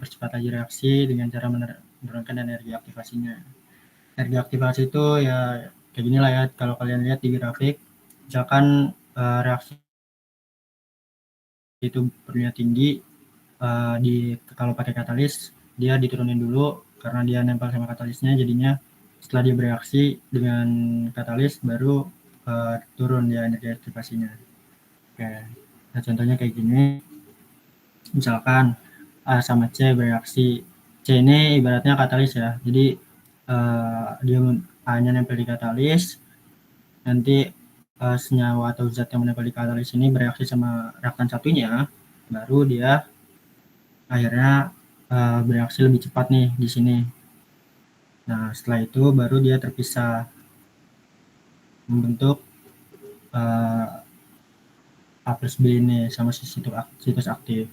percepat laju reaksi dengan cara menurunkan energi aktivasinya. Energi aktivasi itu ya kayak gini lah ya, kalau kalian lihat di grafik, misalkan reaksi itu berminyak tinggi, kalau pakai katalis dia diturunin dulu karena dia nempel sama katalisnya, jadinya setelah dia bereaksi dengan katalis baru turun ya energi aktivasinya. Oke, nah contohnya kayak gini, misalkan A sama C bereaksi. C ini ibaratnya katalis ya, jadi dia A-nya nempel di katalis, nanti senyawa atau zat yang menempel di katalis ini bereaksi sama reaktan satunya, baru dia akhirnya bereaksi lebih cepat nih di sini. Nah, setelah itu baru dia terpisah membentuk A plus B ini sama situs aktif.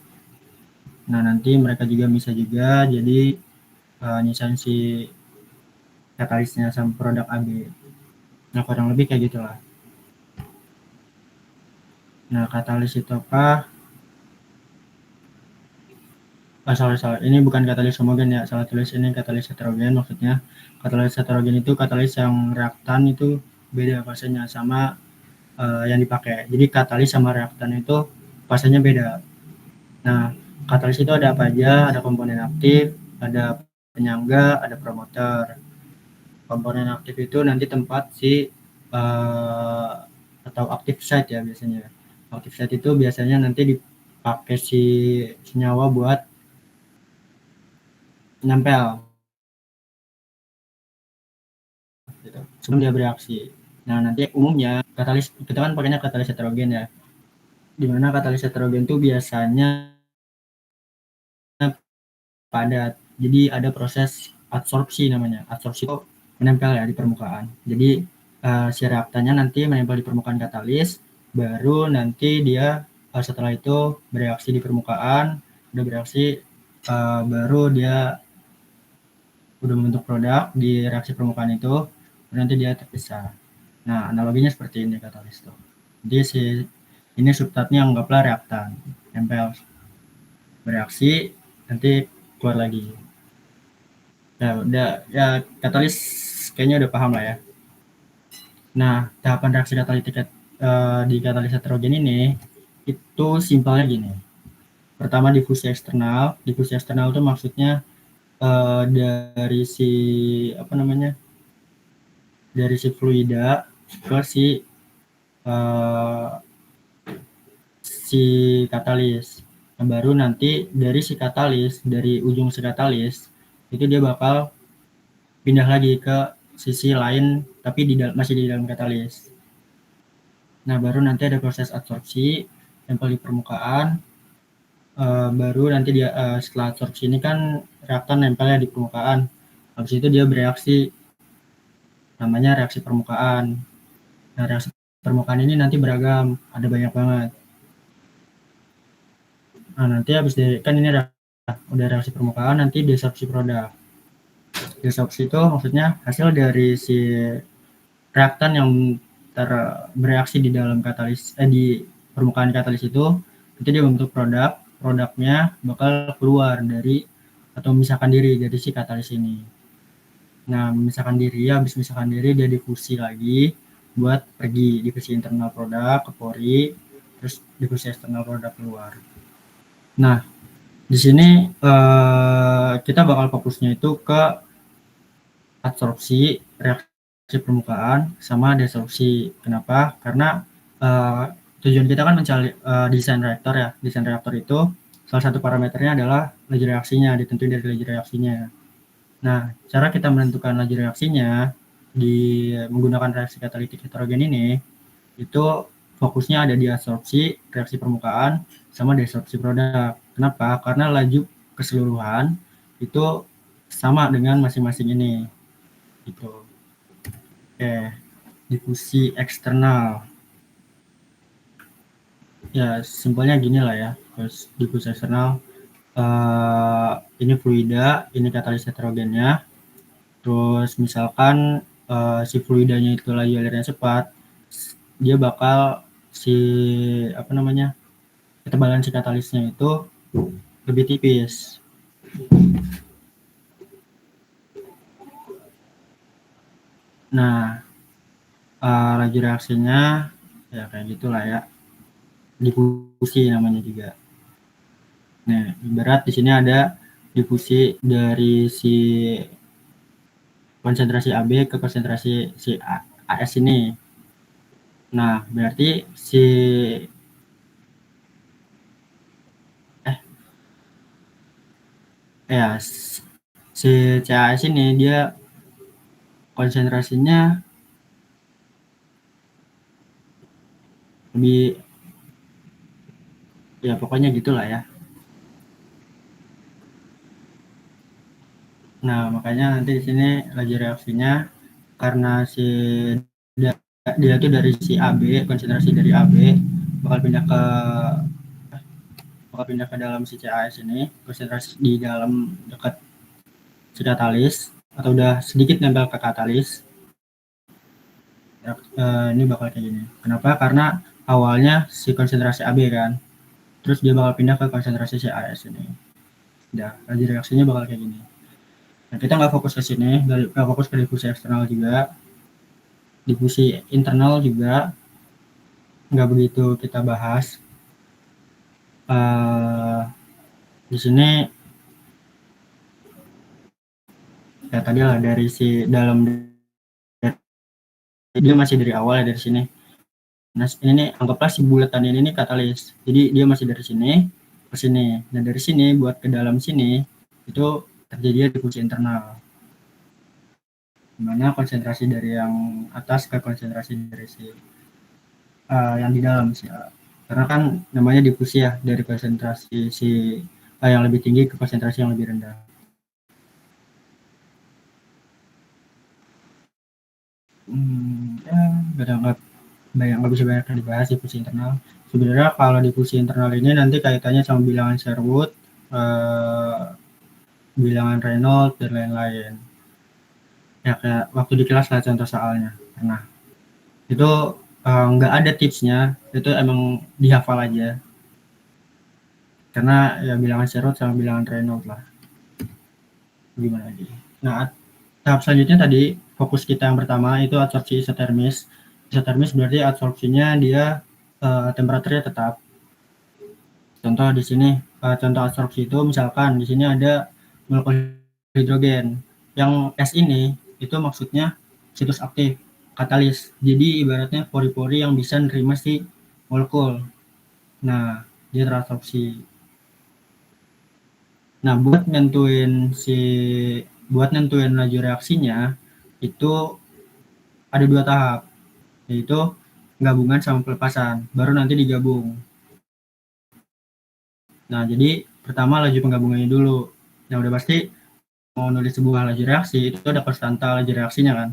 Nah, nanti mereka juga bisa juga jadi nyisain si katalisnya sama produk AB. Nah, kurang lebih kayak gitulah. Nah, katalis itu apa? Salah. Ini bukan katalis homogen ya, salah tulis, ini katalis heterogen maksudnya. Katalis heterogen itu katalis yang reaktan itu beda fasenya sama yang dipakai. Jadi katalis sama reaktan itu fasenya beda. Nah, katalis itu ada apa aja? Ada komponen aktif, ada penyangga, ada promotor. Komponen aktif itu nanti tempat si atau active site ya biasanya. Active site itu biasanya nanti dipakai si senyawa buat nempel gitu, sebelum dia bereaksi. Nah, nanti umumnya katalis kita kan pakainya katalis heterogen ya. Dimana katalis heterogen itu biasanya padat. Jadi ada proses adsorpsi namanya. Adsorpsi itu menempel ya di permukaan. Jadi si reaktannya nanti menempel di permukaan katalis, baru nanti dia setelah itu bereaksi di permukaan, udah bereaksi baru dia udah membentuk produk di reaksi permukaan itu, nanti dia terpisah. Nah, analoginya seperti ini katalis tuh. Jadi ini substratnya anggaplah reaktan, nempel, bereaksi, nanti keluar lagi. Ya udah ya, katalis kayaknya udah paham lah ya. Nah, tahapan reaksi katalitik di katalis heterogen ini itu simpelnya gini. Pertama difusi eksternal. Difusi eksternal itu maksudnya dari si apa namanya? Dari si fluida ke si katalis. Nah, baru nanti dari si katalis, dari ujung si katalis itu dia bakal pindah lagi ke sisi lain tapi masih di dalam katalis. Nah, baru nanti ada proses adsorpsi, nempel di permukaan, baru nanti dia setelah adsorpsi ini kan reaktan nempelnya di permukaan, habis itu dia bereaksi, namanya reaksi permukaan. Nah, reaksi permukaan ini nanti beragam, ada banyak banget. Nah, nanti habis kan ini udah reaksi permukaan, nanti desorpsi produk. Desorpsi itu maksudnya hasil dari si reaktan yang bereaksi di dalam katalis di permukaan katalis itu dia membentuk produknya bakal keluar dari atau memisahkan diri dari si katalis ini. Nah, habis memisahkan diri dia difusi lagi buat pergi difusi internal produk ke pori, terus difusi eksternal produk keluar. Nah, di sini kita bakal fokusnya itu ke adsorpsi, reaksi permukaan, sama desorpsi. Kenapa? Karena tujuan kita kan mencari desain reaktor ya. Desain reaktor itu salah satu parameternya adalah laju reaksinya, ditentuin dari laju reaksinya. Nah, cara kita menentukan laju reaksinya menggunakan reaksi katalitik heterogen ini, itu fokusnya ada di adsorpsi, reaksi permukaan, sama desorpsi produk. Kenapa? Karena laju keseluruhan itu sama dengan masing-masing ini. Gitu. Oke, difusi eksternal. Ya, simpelnya gini lah ya. Terus difusi eksternal, ini fluida, ini katalis heterogennya. Terus misalkan si fluidanya itu lagi alirnya cepat, dia bakal ketebalan si katalisnya itu lebih tipis. Nah, laju reaksinya ya kayak gitulah ya, difusi namanya juga. Nah, ibarat di sini ada difusi dari si konsentrasi AB ke konsentrasi si AS ini. Nah, berarti si ya si CAS ini dia konsentrasinya lebih, ya pokoknya gitulah ya. Nah, makanya nanti di sini laju reaksinya karena si dia tuh dari si AB, konsentrasi dari AB bakal pindah ke dalam si CAS ini, konsentrasi di dalam dekat si katalis atau udah sedikit nempel ke katalis. Ini bakal kayak gini. Kenapa? Karena awalnya si konsentrasi AB kan, terus dia bakal pindah ke konsentrasi CAS ini. Udah, laju reaksinya bakal kayak gini. Nah, kita nggak fokus ke sini, nggak fokus ke difusi eksternal juga, difusi internal juga nggak begitu kita bahas. Di sini ya tadi lah dari si dalam, dia masih dari awal ya dari sini. Nah, ini anggaplah si bulatan ini katalis. Jadi dia masih dari sini ke sini. Nah, dari sini buat ke dalam sini itu terjadi difusi internal. Dimana konsentrasi dari yang atas ke konsentrasi dari si yang di dalam sih. Karena kan namanya difusi ya, dari konsentrasi si yang lebih tinggi ke konsentrasi yang lebih rendah. Ya nggak bisa banyak dibahas difusi internal. Sebenarnya kalau difusi internal ini nanti kaitannya sama bilangan Sherwood, bilangan Reynolds dan lain-lain. Ya kayak waktu di kelas lah contoh soalnya. Nah, itu nggak ada tipsnya, itu emang dihafal aja. Karena ya bilangan Sherwood sama bilangan Reynolds lah. Gimana lagi? Nah, tahap selanjutnya tadi fokus kita yang pertama itu absorpsi isotermis. Isotermis berarti absorpsinya dia temperaturnya tetap. Contoh di sini, contoh absorpsi itu misalkan di sini ada molekul hidrogen. Yang S ini itu maksudnya situs aktif, katalis. Jadi ibaratnya pori-pori yang bisa nerima si molekul. Nah, dia terabsorpsi. Nah, buat nentuin laju reaksinya itu ada 2 tahap, yaitu gabungan sama pelepasan, baru nanti digabung. Nah, jadi pertama laju penggabungannya dulu. Nah, udah pasti mau nulis sebuah laju reaksi itu ada konstanta laju reaksinya kan.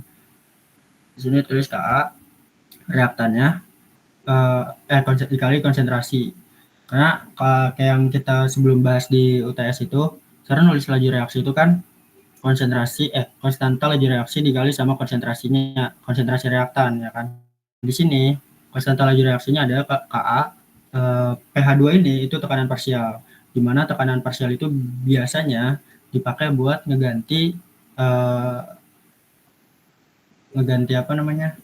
Di sini tulis Ka, reaktannya dikali konsentrasi. Karena kayak yang kita sebelum bahas di UTS itu, sekarang nulis laju reaksi itu kan konstanta laju reaksi dikali sama konsentrasinya, konsentrasi reaktan ya kan. Di sini konstanta laju reaksinya ada Ka, pH2 ini itu tekanan parsial, di mana tekanan parsial itu biasanya dipakai buat ngeganti apa namanya,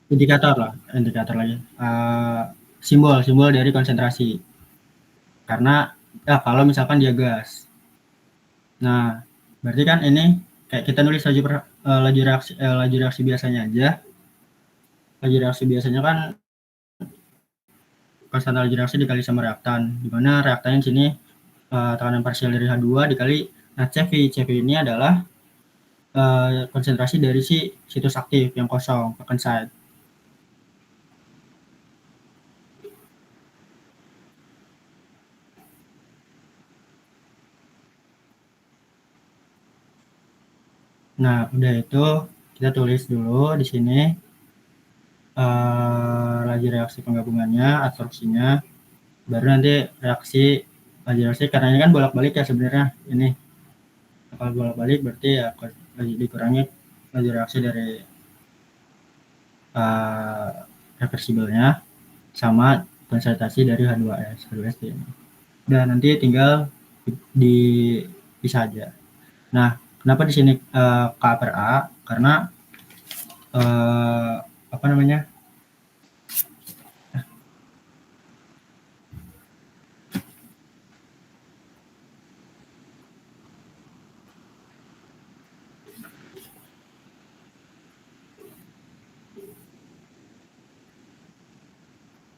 indikator lagi, simbol dari konsentrasi. Karena ya kalau misalkan dia gas. Nah, berarti kan ini kayak kita nulis laju reaksi biasanya aja. Laju reaksi biasanya kan konstanta laju reaksi dikali sama reaktan, di mana reaktannya di sini tekanan parsial dari H2 dikali CV. CV ini adalah konsentrasi dari si situs aktif yang kosong, vacant site. Nah, udah itu kita tulis dulu di sini laju reaksi penggabungannya, absorpsinya, baru nanti laju reaksi karena ini kan bolak-balik ya sebenarnya ini. Kalau bolak-balik berarti ya dikurangi laju reaksi dari reversibelnya sama konsentrasi dari H2S, H2S ini. Dan nanti tinggal dipisah aja. Nah, Kenapa di sini K per A? Karena apa namanya?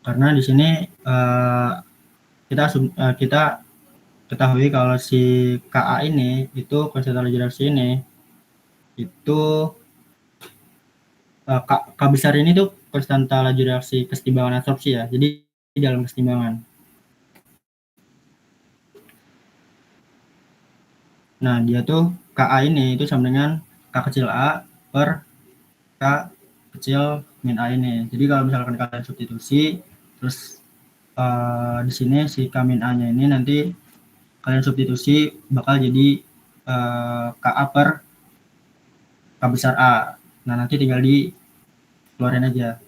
Karena di sini kita ketahui kalau si KA ini itu konstanta laju reaksi ini itu K besar ini tuh konstanta laju reaksi kesetimbangan absorpsi ya. Jadi di dalam kesetimbangan. Nah, dia tuh KA ini itu sama dengan K kecil A per K kecil min A ini. Jadi kalau misalkan kalian substitusi, terus di sini si K min A-nya ini nanti kalian substitusi bakal jadi KA per K besar A. Nah, nanti tinggal dikeluarin aja.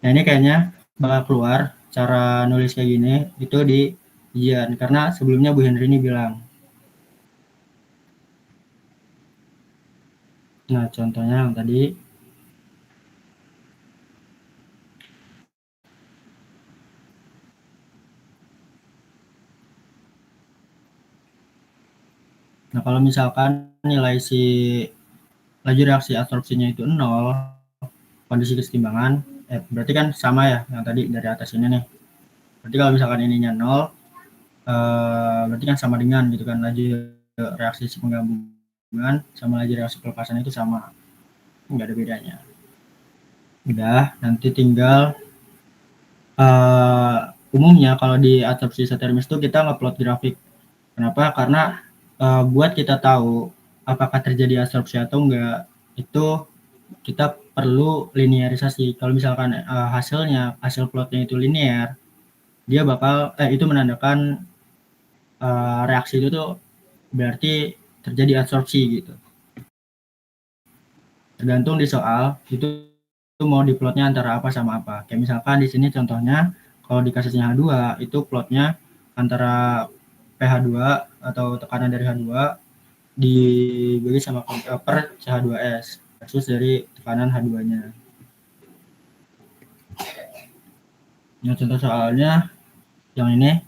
Nah, ini kayaknya bakal keluar cara nulis kayak gini itu di ujian. Karena sebelumnya Bu Henry ini bilang. Nah, contohnya yang tadi. Nah, kalau misalkan nilai si laju reaksi absorpsinya itu 0, kondisi kesetimbangan, berarti kan sama ya yang tadi dari atas ini nih. Berarti kalau misalkan ininya 0, berarti kan sama dengan gitu kan, laju reaksi penggabungan sama laju reaksi pelepasan itu sama. Nggak ada bedanya. Udah, nanti tinggal umumnya kalau di absorpsi isotermis itu kita ngeplot grafik. Kenapa? Karena buat kita tahu apakah terjadi absorpsi atau enggak, itu kita perlu linearisasi. Kalau misalkan hasil plotnya itu linear, dia bakal itu menandakan reaksi itu tuh berarti terjadi absorpsi gitu. Tergantung di soal itu mau diplotnya antara apa sama apa. Kayak misalkan di sini contohnya kalau di kasusnya H2 itu plotnya antara pH2 atau tekanan dari H2 dibagi sama per CH2S versus dari tekanan H2-nya. Nah, contoh soalnya yang ini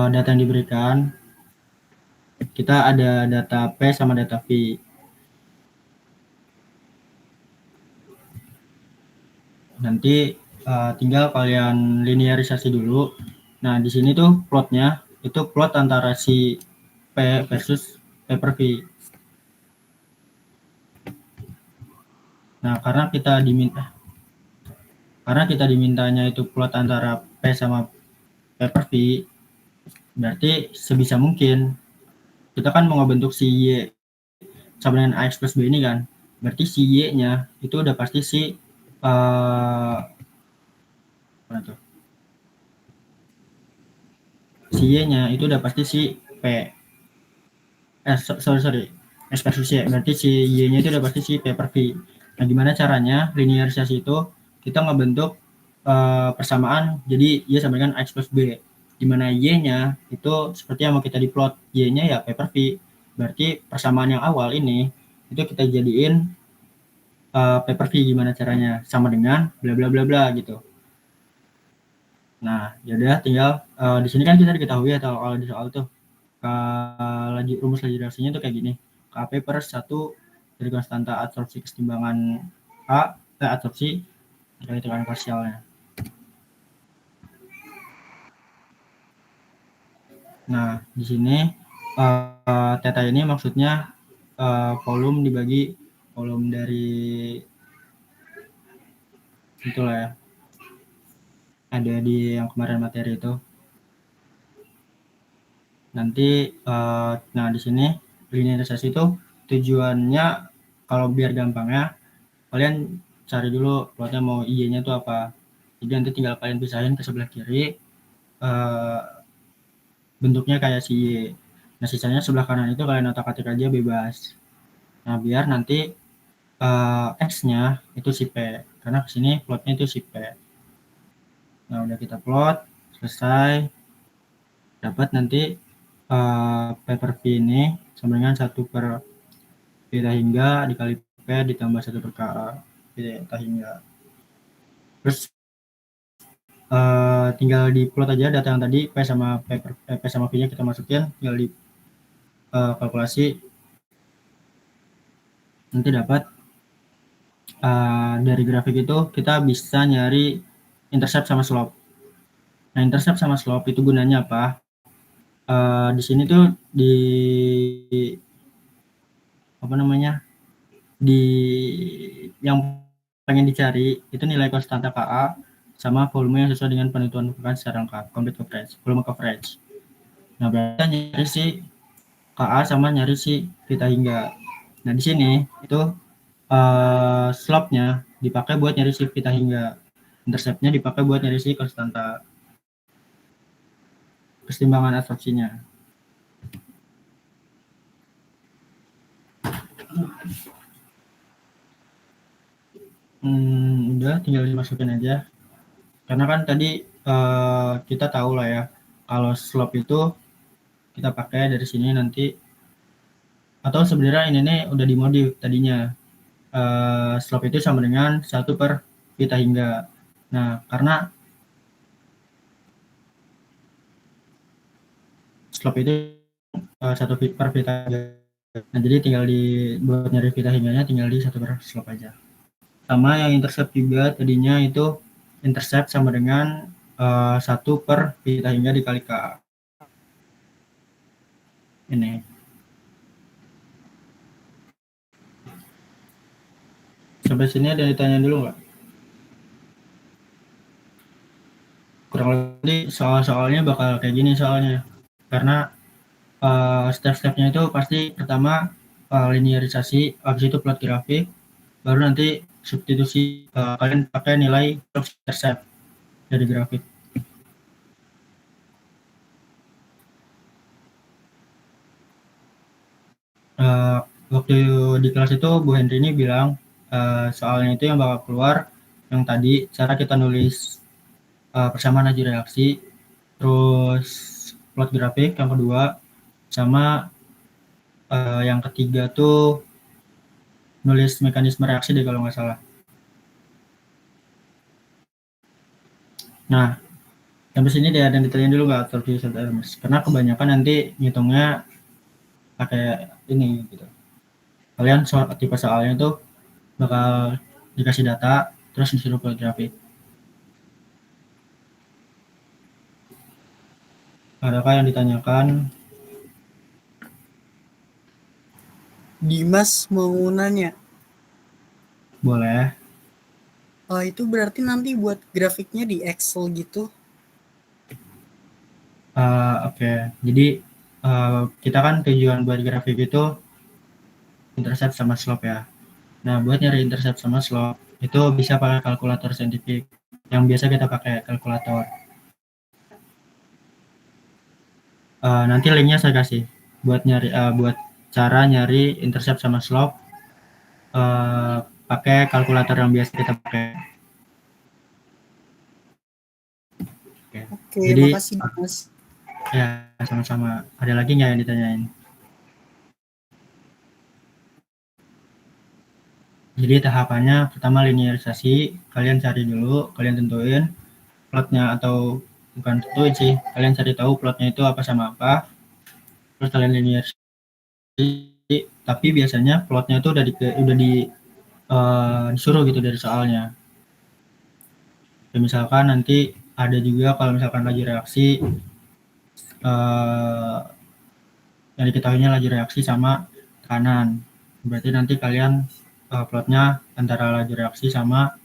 data yang diberikan, kita ada data P sama data V. Nanti tinggal kalian linearisasi dulu. Nah, di sini tuh plotnya itu plot antara si P versus P per V. Nah, karena kita dimintanya itu plot antara P sama P per V, berarti sebisa mungkin kita kan mau ngebentuk si Y sama dengan AX plus B ini kan. Berarti si Y-nya itu udah pasti si si Y-nya itu udah pasti si P. Sorry. X versus Y. Berarti si Y-nya itu udah pasti si P per V. Nah, gimana caranya linearisasi itu kita ngebentuk persamaan jadi Y sama dengan X plus B. Dimana Y-nya itu seperti yang mau kita diplot. Y-nya ya P per V. Berarti persamaan yang awal ini itu kita jadiin P per V gimana caranya sama dengan bla bla bla bla gitu. Nah, yaudah tinggal di sini kan kita diketahui atau kalau di soal tuh rumus laju reaksinya tuh kayak gini. Kp per 1 dari konstanta absorpsi kesetimbangan A ke absorpsi dari tekanan parsialnya. Nah, di sini theta ini maksudnya volume dibagi volume dari itulah ya. Ada di yang kemarin materi itu. Nanti nah di sini linearisasi itu tujuannya kalau biar gampangnya kalian cari dulu plotnya mau Y-nya itu apa. Jadi nanti tinggal kalian pisahin ke sebelah kiri bentuknya kayak si Y. Nah, sisanya sebelah kanan itu kalian otak-atik aja bebas. Nah, biar nanti X-nya itu si P. Karena kesini plotnya itu si P. Nah, udah kita plot, selesai. Dapat nanti P per V ini sama dengan 1 per theta hingga dikali P ditambah 1 per KA theta hingga. Terus tinggal di-plot aja data yang tadi P sama V-nya kita masukin, tinggal di kalkulasi. Nanti dapat dari grafik itu kita bisa nyari intercept sama slope. Nah, intercept sama slope itu gunanya apa? Di sini tuh yang pengen dicari itu nilai konstanta Ka sama volume yang sesuai dengan penentuan ukuran secara lengkap, complete coverage, volume coverage. Nah, berarti nyari si Ka sama nyari si theta hingga. Nah, di sini itu slope-nya dipakai buat nyari si theta hingga, intercept-nya dipakai buat nyari si konstanta kesetimbangan absorpsinya. Udah tinggal dimasukin aja. Karena kan tadi kita tahu lah ya, kalau slope itu kita pakai dari sini nanti, atau sebenarnya ini nih udah dimodif tadinya. Slope itu sama dengan 1 per theta hingga. Nah, karena slope itu 1 per theta hingga. Nah, jadi tinggal buat nyari theta hingganya tinggal di 1 per slope aja. Sama yang intercept juga tadinya itu intercept sama dengan 1 per theta hingga dikali Ka. Ini. Sampai sini ada yang ditanya dulu nggak? Kurang lebih soal-soalnya bakal kayak gini soalnya. Karena step-stepnya itu pasti pertama linearisasi, habis itu plot grafik, baru nanti substitusi, kalian pakai nilai intercept dari grafik. Waktu di kelas itu Bu Henry ini bilang soalnya itu yang bakal keluar yang tadi cara kita nulis persamaan laju reaksi, terus plot grafik yang kedua, sama yang ketiga tuh nulis mekanisme reaksi deh kalau nggak salah. Nah, sampai sini dia ada yang ditanya dulu nggak absorpsi Hermes? Karena kebanyakan nanti ngitungnya pakai ini gitu. Kalian tipe soalnya tuh bakal dikasih data terus disuruh plot grafik. Adakah yang ditanyakan? Dimas mau nanya. Boleh. Itu berarti nanti buat grafiknya di Excel gitu? Oke. Jadi kita kan tujuan buat grafik itu intercept sama slope ya. Nah, buat nyari intercept sama slope itu bisa pakai kalkulator saintifik. Yang biasa kita pakai kalkulator. Nanti linknya saya kasih buat nyari buat cara nyari intercept sama slope pakai kalkulator yang biasa kita pakai. Oke, jadi makasih Mas. Ya, sama-sama. Ada lagi nggak yang ditanyain? Jadi tahapannya pertama linearisasi, kalian cari dulu, kalian tentuin plotnya, atau bukan tentuin sih, kalian cari tahu plotnya itu apa sama apa, terus kalian linearisasi. Tapi biasanya plotnya itu udah disuruh gitu dari soalnya. Ya, misalkan nanti ada juga kalau misalkan laju reaksi yang diketahuinya laju reaksi sama tekanan, berarti nanti kalian plotnya antara laju reaksi sama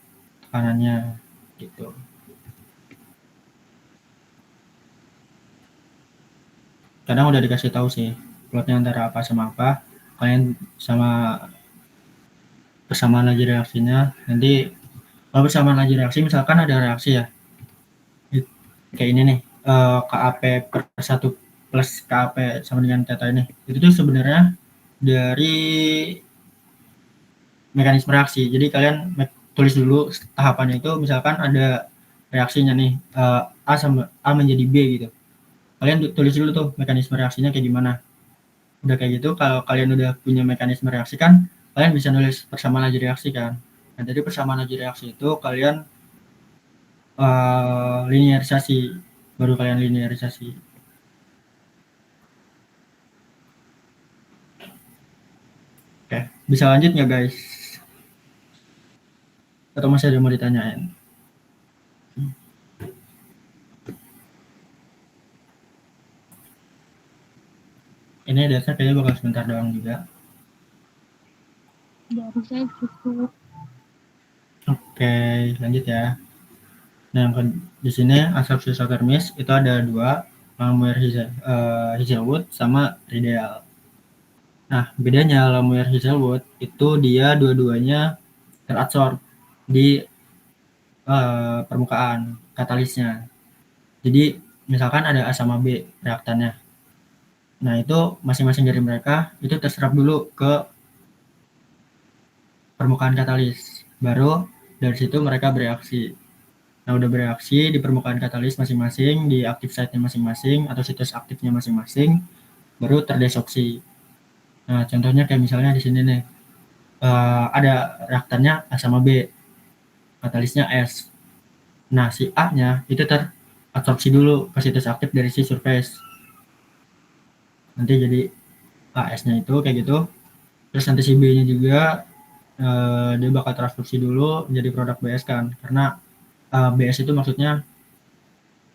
tekanannya gitu. Kadang udah dikasih tahu sih plotnya antara apa sama apa, kalian sama persamaan laju reaksinya. Nanti kalau persamaan laju reaksi misalkan ada reaksi ya kayak ini nih, KAP per 1 plus KAP sama dengan theta ini, itu tuh sebenarnya dari mekanisme reaksi. Jadi kalian tulis dulu tahapannya itu, misalkan ada reaksinya nih A menjadi B gitu. kalian tulis dulu tuh mekanisme reaksinya kayak gimana. Udah kayak gitu, kalau kalian udah punya mekanisme reaksi kan, kalian bisa nulis persamaan laju reaksi kan. Nah, dari persamaan laju reaksi itu kalian linearisasi, baru kalian linearisasi. Oke, bisa lanjut nggak guys? Atau masih ada yang mau ditanyain? Ini data kayaknya bakal sebentar doang juga. Dari saya cukup. Oke, lanjut ya. Nah, di sini absorpsi isotermis itu ada dua, Lamuir Hazelwood sama Rideal. Nah, bedanya Lamuir Hazelwood itu dia dua-duanya terabsorb di permukaan katalisnya. Jadi, misalkan ada A sama B reaktannya. Nah, itu masing-masing dari mereka itu terserap dulu ke permukaan katalis. Baru dari situ mereka bereaksi. Nah, udah bereaksi di permukaan katalis masing-masing, di aktif site-nya masing-masing, atau situs aktifnya masing-masing, baru terdesoksi. Nah, contohnya kayak misalnya di sini nih, ada reaktannya A sama B, katalisnya S. Nah, si A-nya itu terabsorpsi dulu ke situs aktif dari si surface. Nanti jadi AS-nya itu kayak gitu. Terus nanti si B-nya juga, dia bakal transformasi dulu menjadi produk BS kan, karena BS itu maksudnya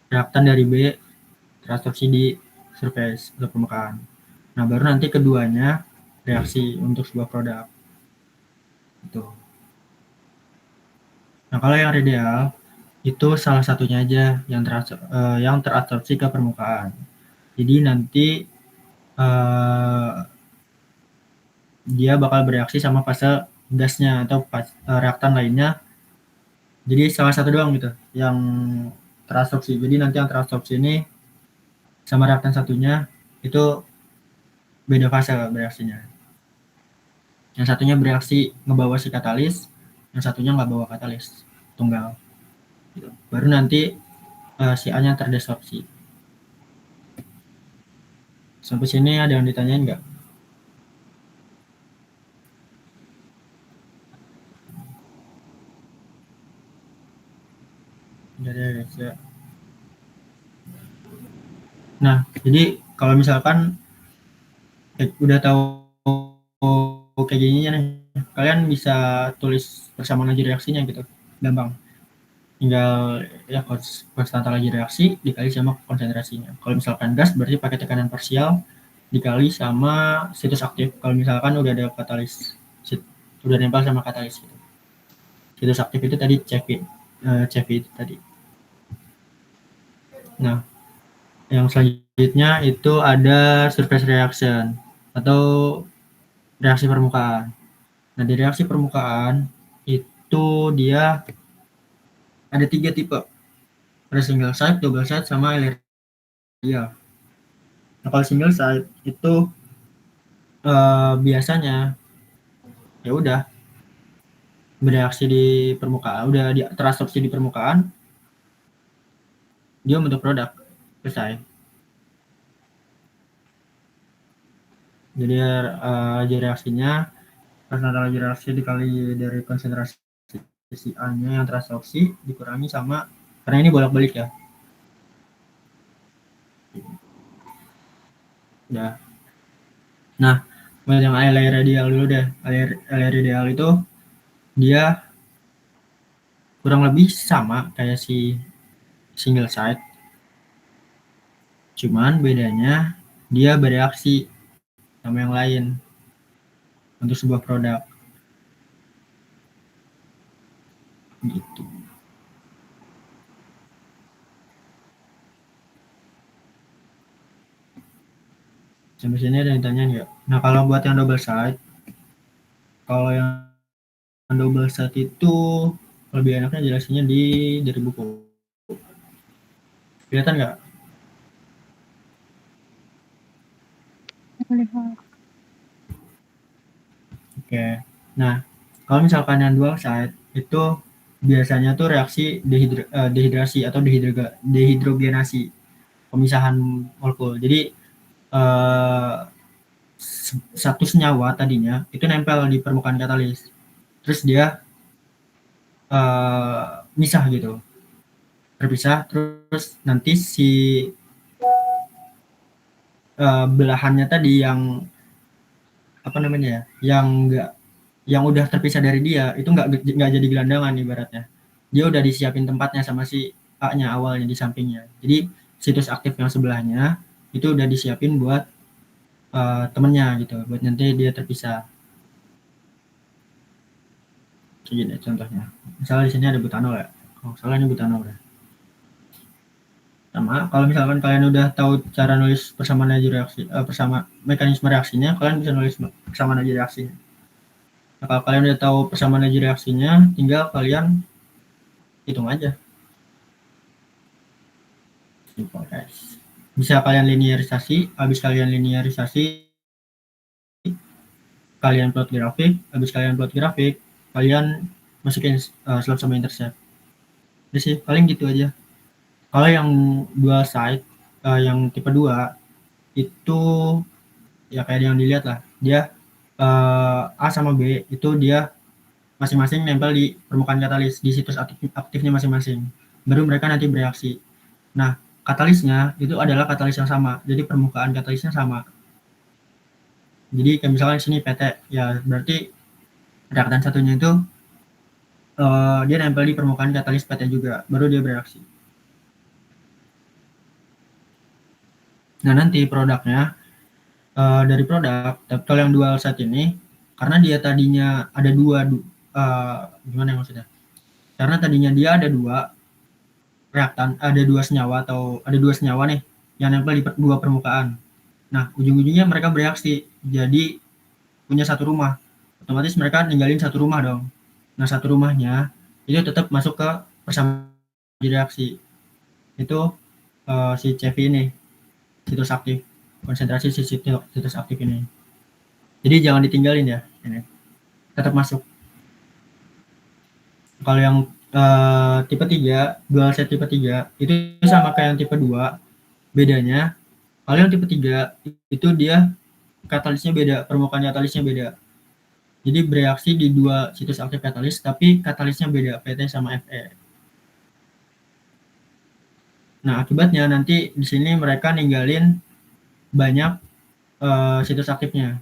reaktan dari B transformasi di surface atau permukaan. Nah, baru nanti keduanya reaksi untuk sebuah produk. Itu. Nah, kalau yang radial itu salah satunya aja yang terabsorpsi ke permukaan. Jadi nanti dia bakal bereaksi sama fase gasnya atau reaktan lainnya. Jadi salah satu doang gitu yang terabsorpsi. Jadi nanti yang terabsorpsi ini sama reaktan satunya itu beda fase bereaksinya. Yang satunya bereaksi ngebawa si katalis, yang satunya nggak bawa katalis, tunggal. Gitu. Baru nanti si A-nya terdesorpsi. Sampai sini ada yang ditanyain nggak? Jadi guys ya. Nah, jadi kalau misalkan udah tahu kayak gini nih, kalian bisa tulis persamaan laju reaksinya gitu, gampang. Tinggal ya konstanta laju reaksi dikali sama konsentrasinya. Kalau misalkan gas berarti pakai tekanan parsial dikali sama situs aktif. Kalau misalkan udah ada katalis, udah nempel sama katalis gitu. Situs aktif itu tadi CV itu tadi. Nah, yang selanjutnya itu ada surface reaction atau reaksi permukaan. Nah, di reaksi permukaan itu dia ada 3 tipe. Ada single site, double site, sama elliptical. Nah, kalau single site itu biasanya ya udah bereaksi di permukaan, udah terabsorpsi di permukaan, dia membentuk produk, selesai. Jadi reaksinya konsentrasi laju reaksi dikali dari konsentrasi si A-nya yang terabsorpsi dikurangi sama, karena ini bolak-balik ya. Udah. Nah, yang air radial dulu deh. Air radial itu dia kurang lebih sama kayak si single site. Cuman bedanya dia bereaksi sama yang lain untuk sebuah produk. Gitu. Sampai sini ada yang tanya nggak? Nah, kalau buat yang double side, kalau yang double side itu lebih enaknya jelasinnya dari buku. Kelihatan nggak? Oke. Nah, kalau misalkan yang dual side itu biasanya tuh reaksi dehidrasi atau dehidrogenasi. pemisahan molekul. Jadi satu senyawa tadinya itu nempel di permukaan katalis, terus dia misah gitu, terpisah, terus nanti si belahannya tadi yang apa namanya ya, yang udah terpisah dari dia itu nggak jadi gelandangan ibaratnya. Dia udah disiapin tempatnya sama si A-nya awalnya di sampingnya. Jadi situs aktif yang sebelahnya itu udah disiapin buat temennya gitu, buat nanti dia terpisah. Jadi contohnya, misalnya di sini ada butanol ya. Kalau salah ini butanol ya. Sama, kalau misalkan kalian udah tahu cara nulis persamaan energi reaksi, bersama mekanisme reaksinya, kalian bisa nulis persamaan energi reaksinya. Nah, kalau kalian udah tahu persamaan energi reaksinya, tinggal kalian hitung aja. Simple guys. Bisa kalian linearisasi, habis kalian linearisasi, kalian plot grafik, habis kalian plot grafik, kalian masukin slope sama intercept. Jadi sih, paling gitu aja. Kalau yang dual side, yang tipe 2, itu ya kayak yang dilihat lah. Dia A sama B itu dia masing-masing nempel di permukaan katalis, di situs aktifnya masing-masing. Baru mereka nanti bereaksi. Nah, katalisnya itu adalah katalis yang sama. Jadi permukaan katalisnya sama. Jadi kayak misalnya di sini PT, ya berarti reaktan satunya itu dia nempel di permukaan katalis PT juga, baru dia bereaksi. Nah, nanti produknya dari produk, kalau yang dual side ini, karena dia tadinya ada gimana ya maksudnya? Karena tadinya dia ada dua reaktan, ada dua senyawa nih yang nempel di dua permukaan. Nah, ujung-ujungnya mereka bereaksi, jadi punya satu rumah. Otomatis mereka ninggalin satu rumah dong. Nah, satu rumahnya itu tetap masuk ke persamaan reaksi. Itu si CV ini, situs aktif, konsentrasi si situs aktif ini. Jadi jangan ditinggalin ya, ini tetap masuk. Kalau yang tipe 3, dual set tipe 3 itu sama kayak yang tipe 2. Bedanya kalau yang tipe 3 itu dia katalisnya beda, permukaan katalisnya beda. Jadi bereaksi di dua situs aktif katalis, tapi katalisnya beda, PT sama Fe. Nah, akibatnya nanti di sini mereka ninggalin banyak situs aktifnya.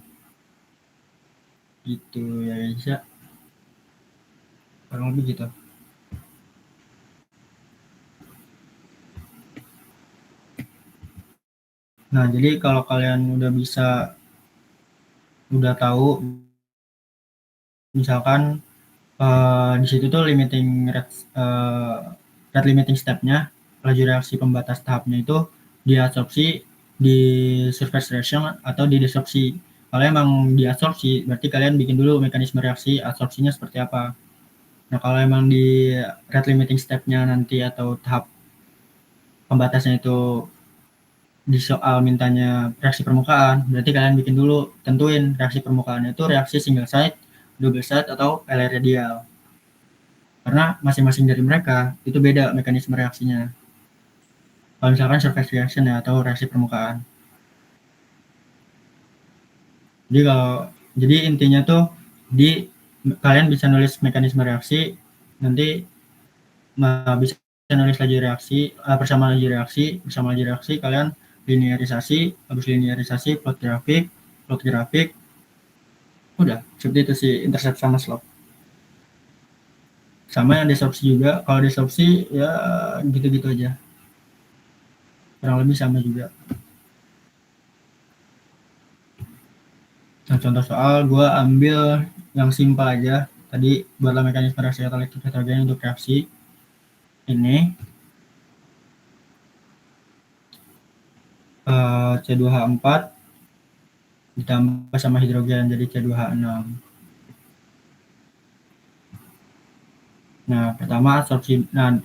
Gitu ya guys ya. Kurang lebih gitu. Nah, jadi kalau kalian udah tahu, misalkan di situ tuh rate limiting step-nya, laju reaksi pembatas tahapnya itu diabsorpsi, di surface reaction atau di desorpsi. Kalau emang diabsorpsi, berarti kalian bikin dulu mekanisme reaksi absorpsinya seperti apa. Nah, kalau emang di rate limiting step-nya nanti atau tahap pembatasnya itu di soal mintanya reaksi permukaan, berarti kalian bikin dulu, tentuin reaksi permukaannya itu reaksi single side, double side, atau LR radial. Karena masing-masing dari mereka itu beda mekanisme reaksinya. Kalau misalkan surface reaction ya, atau reaksi permukaan. Jadi intinya tuh kalian bisa nulis mekanisme reaksi, nanti bisa nulis laju reaksi, persamaan laju reaksi, kalian linearisasi, habis linearisasi plot grafik, udah seperti itu sih intercept sama slope. Sama yang desorpsi juga, kalau desorpsi ya gitu-gitu aja, kurang lebih sama juga. Nah, contoh soal gue ambil yang simpel aja tadi, buatlah mekanisme reaksi kataliktik heterogen untuk reaksi ini C2H4 ditambah sama hidrogen jadi C2H6. Nah, pertama absorpsi. Nah,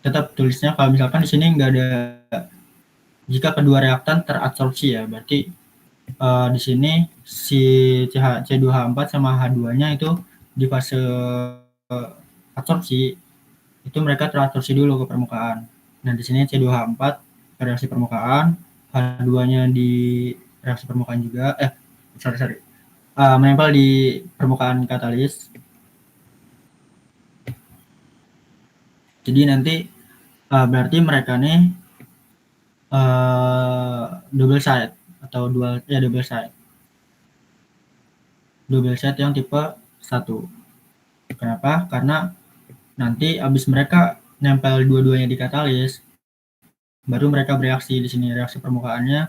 tetap tulisnya kalau misalkan di sini nggak ada, jika kedua reaktan terabsorpsi ya, berarti di sini si C2H4 sama H2-nya itu di fase absorpsi itu mereka terabsorpsi dulu ke permukaan. Nah, di sini C2H4 reaksi permukaan, H2-nya di reaksi permukaan juga, menempel di permukaan katalis. Jadi nanti berarti mereka nih double side atau double side. Double side yang tipe 1. Kenapa? Karena nanti habis mereka nempel dua-duanya di katalis, baru mereka bereaksi di sini. Reaksi permukaannya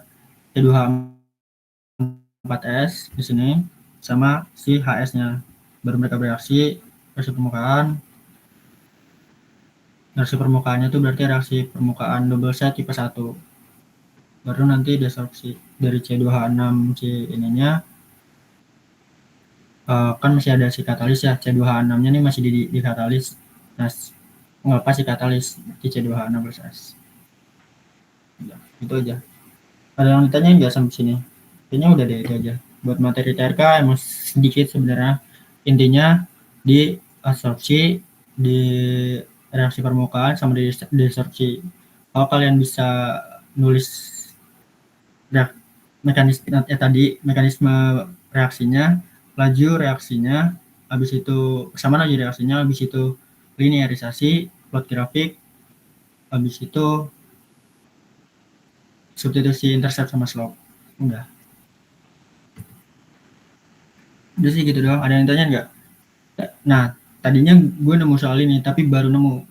C2H4S di sini sama si HS-nya. Baru mereka bereaksi reaksi permukaan. Reaksi permukaannya itu berarti reaksi permukaan double side tipe 1. Baru nanti desorpsi dari C2H6 C ininya kan masih ada si katalis ya, C2H6-nya nih masih di katalis. Nah, nggak pas si katalis di C2H6 plus S. Ya, itu aja. Ada yang ditanya nggak sampai sini? Kayaknya udah deh, itu aja. Buat materi TRK emang sedikit sebenarnya. Intinya di absorpsi, di reaksi permukaan, sama di desorpsi. Kalau kalian bisa nulis mekanisme reaksinya, laju reaksinya, habis itu sama laju reaksinya, habis itu linearisasi, plot grafik, habis itu substitusi intercept sama slope. Udah sih gitu doang. Ada yang tanya nggak? Nah, tadinya gue nemu soal ini, tapi baru nemu.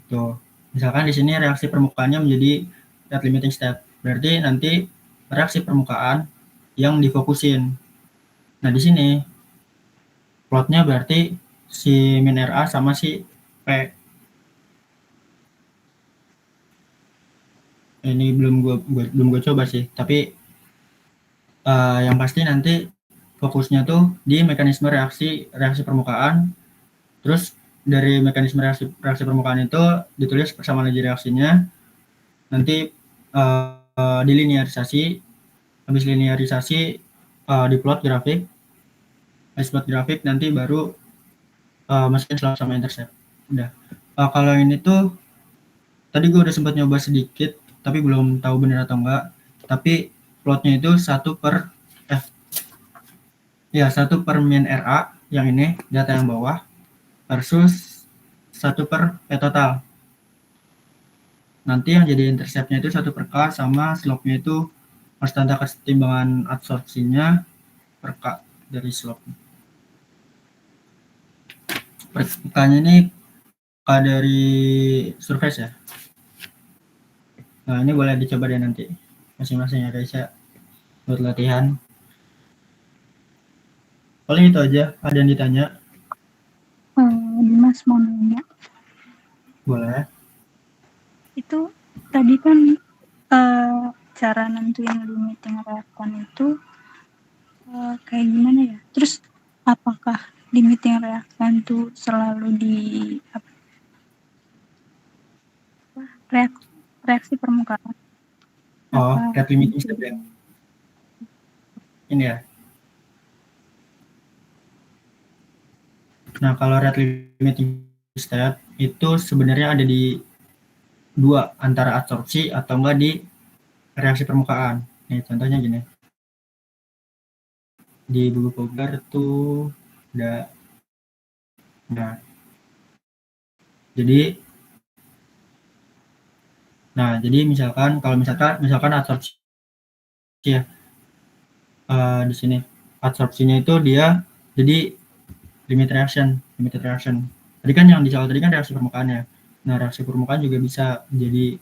Tuh, misalkan di sini reaksi permukaannya menjadi rate limiting step. Berarti nanti reaksi permukaan yang difokusin. Nah, di sini plotnya berarti si min RA sama si P. Ini belum gue coba sih, tapi yang pasti nanti fokusnya tuh di mekanisme reaksi permukaan. Terus dari mekanisme reaksi permukaan itu ditulis persamaan laju reaksinya, nanti dilinearisasi, habis linearisasi di plot grafik, habis plot grafik nanti baru masukin slope sama intercept. Udah. Kalau ini tuh tadi gue udah sempat nyoba sedikit, tapi belum tahu benar atau enggak. Tapi plotnya itu 1 per min RA yang ini, data yang bawah, versus 1 per P total. Nanti yang jadi interceptnya itu 1 per K, sama slope-nya itu konstanta kesetimbangan absorpsinya per K dari slope. Per K-nya ini K dari surface ya. Nah, ini boleh dicoba deh nanti masing-masing ya guys ya, buat latihan. Paling itu aja. Ada yang ditanya? Dimas mau nanya. Boleh. Itu tadi kan cara nentuin limiting reaktan itu kayak gimana ya? Terus apakah limiting reaktan itu selalu di reaksi permukaan? Oh, rate limiting step ya. Ini ya. Nah, kalau rate limiting step itu sebenarnya ada di 2, antara absorpsi atau enggak di reaksi permukaan. Nih, contohnya gini. Di buku Fogler tuh ada. Nah, jadi misalkan absorpsi ya, di sini absorpsinya itu dia jadi limited reaction. Tadi kan yang disoal tadi kan reaksi permukaannya. Nah, reaksi permukaan juga bisa jadi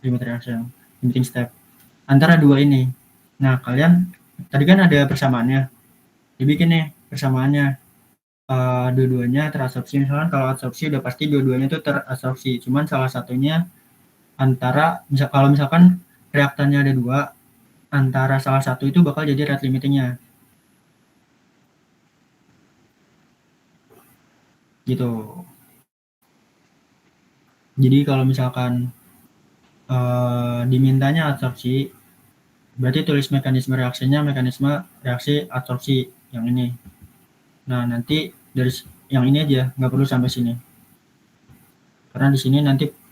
limited reaction, limiting step antara dua ini. Nah, kalian tadi kan ada persamaannya, dibikin nih persamaannya, dua-duanya terabsorpsi. Misalkan kalau absorpsi udah pasti dua-duanya itu terabsorpsi, cuman salah satunya kalau misalkan reaktannya ada 2, antara salah satu itu bakal jadi rate limitingnya gitu. Jadi kalau misalkan dimintanya absorpsi, berarti tulis mekanisme reaksinya mekanisme reaksi absorpsi yang ini. Nah, nanti dari yang ini aja, nggak perlu sampai sini, karena di sini nanti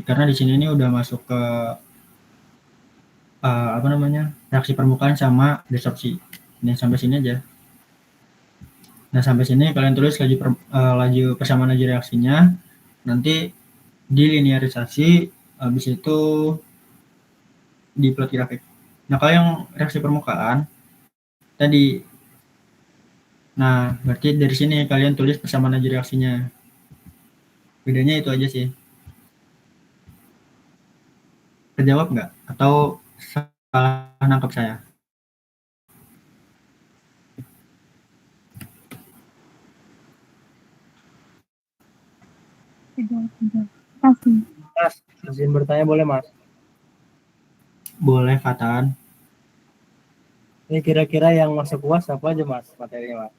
karena di sini ini udah masuk ke apa namanya, reaksi permukaan sama desorpsi. Ini sampai sini aja. Nah, sampai sini kalian tulis laju persamaan laju reaksinya, nanti dilinearisasi, habis itu di plot grafik. Nah, kalau yang reaksi permukaan tadi, nah berarti dari sini kalian tulis persamaan laju reaksinya. Bedanya itu aja sih. Terjawab nggak? Atau salah nangkep saya? Tidak. Kasih. Mas, izin bertanya boleh Mas? Boleh, Fatan. Ini kira-kira yang masuk UAS apa aja Mas materinya Mas?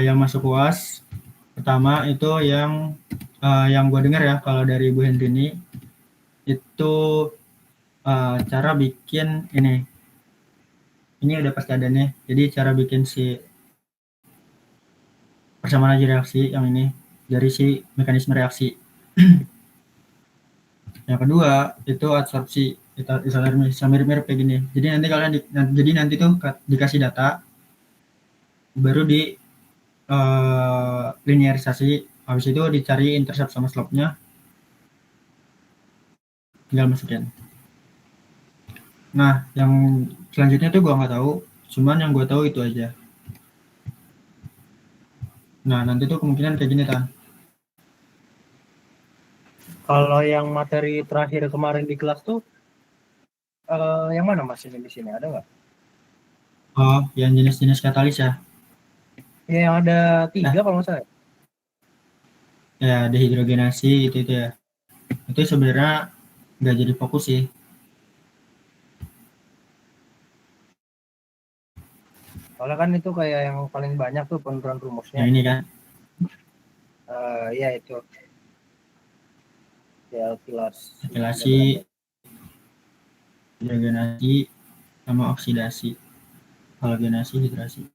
Yang masuk UAS pertama itu yang gue dengar ya, kalau dari Bu Hendrini itu cara bikin ini udah pasti ada nih. Jadi cara bikin si persamaan laju reaksi yang ini dari si mekanisme reaksi. Yang kedua itu adsorpsi, itu bisa mirip-mirip kayak gini. Jadi nanti tuh dikasih data, baru di linearisasi, habis itu dicari intercept sama slope-nya, tinggal masukin. Nah, yang selanjutnya tuh gue nggak tahu, cuman yang gue tahu itu aja. Nah, nanti tuh kemungkinan kayak gini kan. Kalau yang materi terakhir kemarin di kelas tuh yang mana Mas ini di sini ada nggak? Oh, yang jenis-jenis katalis ya? Ya, yang ada 3 kalau nggak salah. Ya, dehidrogenasi itu ya. Itu sebenarnya nggak jadi fokus sih. Soalnya kan itu kayak yang paling banyak tuh penurunan rumusnya. Yang ini kan. Ya itu. Ya Ventilasi, hidrogenasi, sama oksidasi, halogenasi, hidrasi.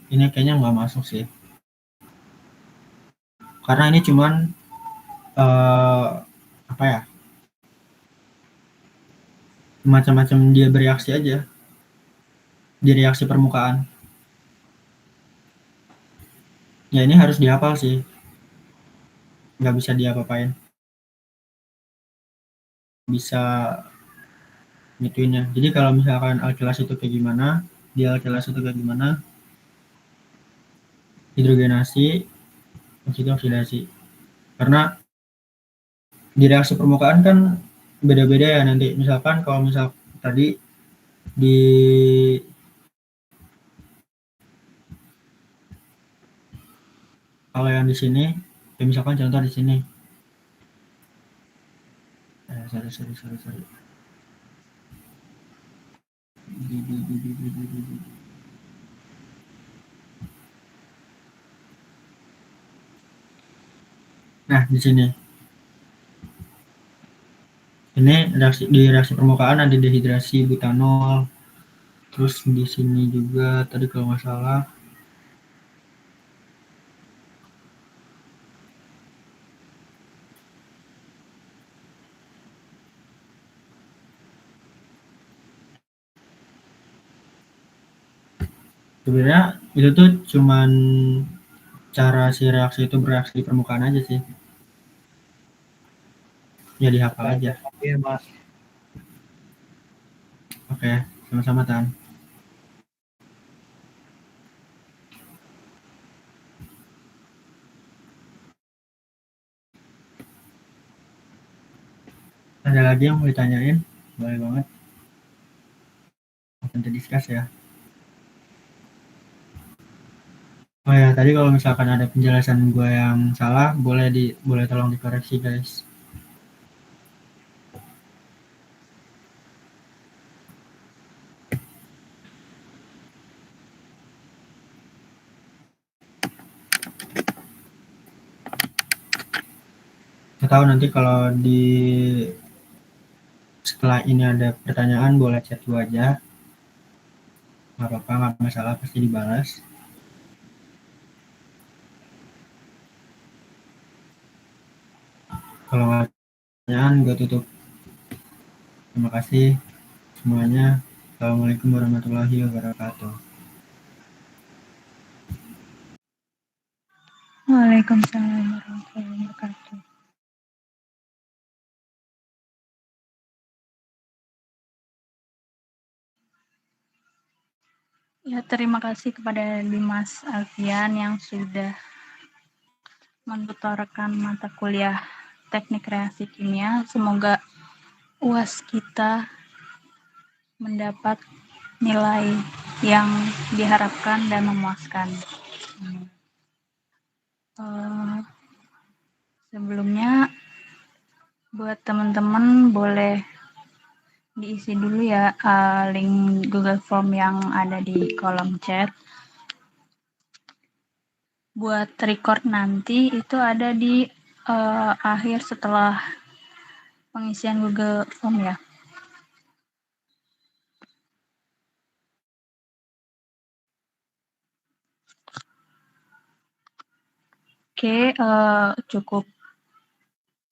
Ini kayaknya nggak masuk sih. Karena ini cuman apa ya? Macam-macam dia bereaksi aja. Di reaksi permukaan. Ya ini harus dihafal sih. Nggak bisa diapa-apain. Bisa ngituinnya. Jadi kalau misalkan alkilas itu kayak gimana, di alkilas itu kayak gimana, hidrogenasi, oksidasi. Karena di reaksi permukaan kan beda-beda ya nanti. Misalkan kalau tadi di kalau yang di sini, ya misalkan contoh di sini. Sorry. Nah, di sini. Ini di reaksi permukaan ada dehidrasi butanol. Terus di sini juga tadi kalau nggak salah sebenarnya itu tuh cuman cara si reaksi itu bereaksi di permukaan aja sih. Ya dihafal aja. Iya Mas. Oke, sama-sama Tan. Ada lagi yang mau ditanyain? Boleh banget. Akan discuss ya. Oh ya, tadi kalau misalkan ada penjelasan gue yang salah, boleh tolong dikoreksi guys. Saya tahu nanti kalau setelah ini ada pertanyaan boleh chat gue aja. Nggak apa-apa, nggak masalah, pasti dibalas. Kalau nggak ada pertanyaan, gue tutup. Terima kasih semuanya. Assalamualaikum warahmatullahi wabarakatuh. Waalaikumsalam warahmatullahi wabarakatuh. Ya, terima kasih kepada Dimas Alfian yang sudah menutorkan mata kuliah Teknik Reaksi Kimia. Semoga UAS kita mendapat nilai yang diharapkan dan memuaskan. Sebelumnya, buat teman-teman boleh diisi dulu ya link Google Form yang ada di kolom chat. Buat record nanti itu ada di akhir setelah pengisian Google Form ya. Oke, cukup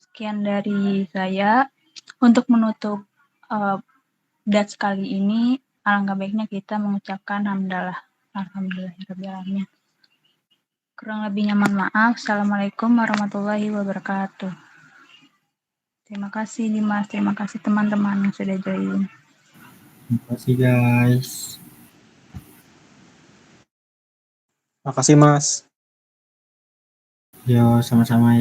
sekian dari saya. Untuk menutup DATS kali ini, alangkah baiknya kita mengucapkan alhamdulillahirrahmanirrahim. Kurang lebihnya mohon maaf. Assalamualaikum warahmatullahi wabarakatuh. Terima kasih Dimas, terima kasih teman-teman yang sudah join. Terima kasih guys. Makasih Mas. Yo, sama-sama.